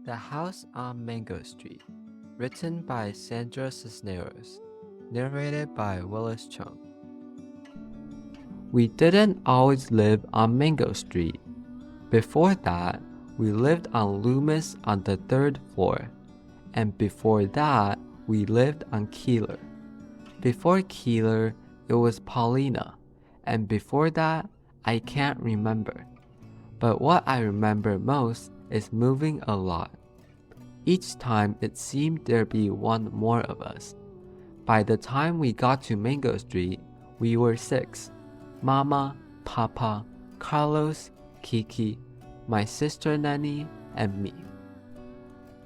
The House on Mango Street, written by Sandra Cisneros, narrated by Willis Chung. We didn't always live on Mango Street. Before that, we lived on Loomis on the 3rd floor, and before that, we lived on Keeler. Before Keeler, it was Paulina, and before that, I can't remember. But what I remember most is moving a lot. Each time it seemed there'd be one more of us. By the time we got to Mango Street, we were 6. Mama, Papa, Carlos, Kiki, my sister Nanny, and me.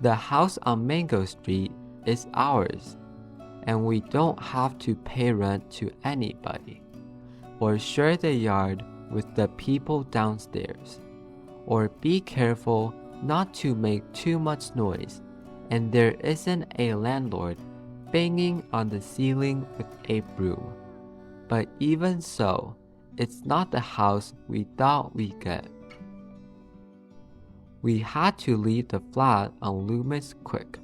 The house on Mango Street is ours, and we don't have to pay rent to anybody, or share the yard with the people downstairs, or be careful not to make too much noise, and there isn't a landlord banging on the ceiling with a broom. But even so, it's not the house we thought we'd get. We had to leave the flat on Loomis quick.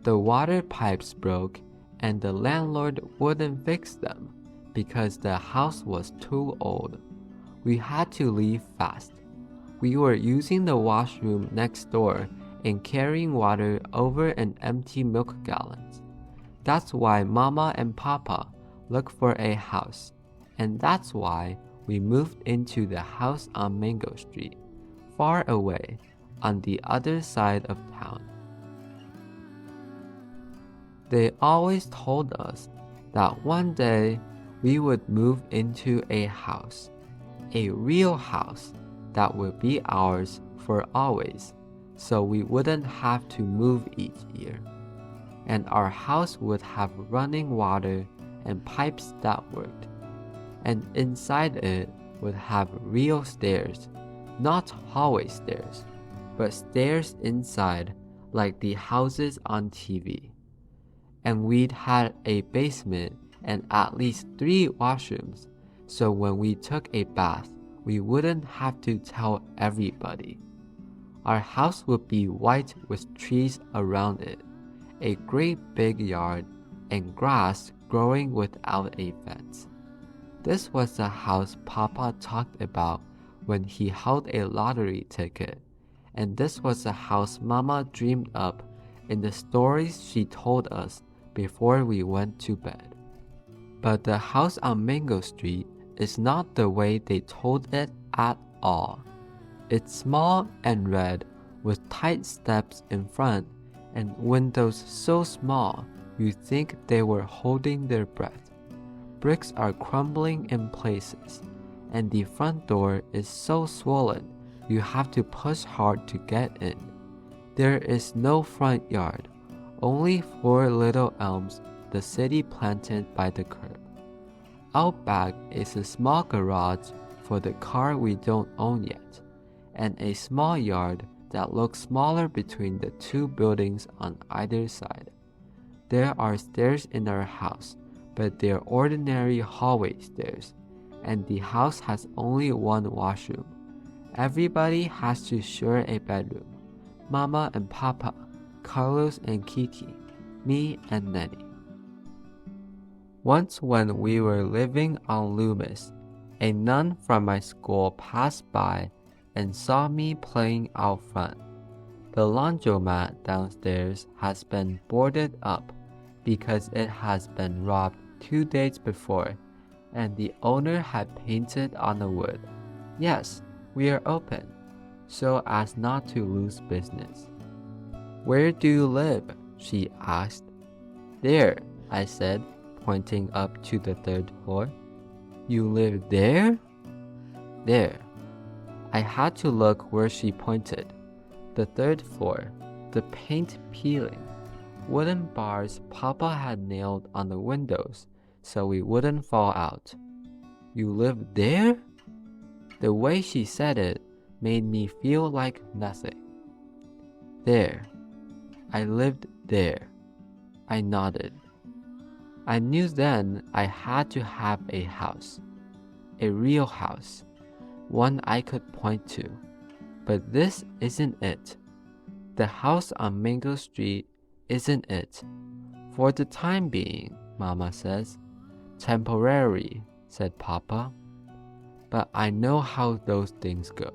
The water pipes broke and the landlord wouldn't fix them because the house was too old. We had to leave fast. We were using the washroom next door and carrying water over an empty milk gallons. That's why Mama and Papa looked for a house, and that's why we moved into the house on Mango Street, far away, on the other side of town. They always told us that one day we would move into a house, a real house that would be ours for always, so we wouldn't have to move each year. And our house would have running water and pipes that worked. And inside it would have real stairs, not hallway stairs, but stairs inside like the houses on TV. And we'd had a basement and at least 3 washrooms, so when we took a bath, we wouldn't have to tell everybody. Our house would be white with trees around it, a great big yard, and grass growing without a fence. This was the house Papa talked about when he held a lottery ticket, and this was the house Mama dreamed up in the stories she told us before we went to bed. But the house on Mango Street is not the way they told it at all. It's small and red with tight steps in front and windows so small you think they were holding their breath. Bricks are crumbling in places, and the front door is so swollen you have to push hard to get in. There is no front yard, only 4 little elms the city planted by the curb. Out back is a small garage for the car we don't own yet, and a small yard that looks smaller between the 2 buildings on either side. There are stairs in our house, but they're ordinary hallway stairs, and the house has only 1 washroom. Everybody has to share a bedroom. Mama and Papa, Carlos and Kiki, me and Nanny. Once when we were living on Loomis, a nun from my school passed by and saw me playing out front. The laundromat downstairs has been boarded up because it has been robbed 2 days before, and the owner had painted on the wood, "Yes, we are open," so as not to lose business. "Where do you live?" she asked. "There," I said, pointing up to the 3rd floor. "You live there?" "There." I had to look where she pointed. The 3rd floor, the paint peeling, wooden bars Papa had nailed on the windows so we wouldn't fall out. "You live there?" The way she said it made me feel like nothing. "There. I lived there." I nodded. I knew then I had to have a house, a real house, one I could point to. But this isn't it. The house on Mango Street isn't it. For the time being, Mama says. Temporary, said Papa. But I know how those things go.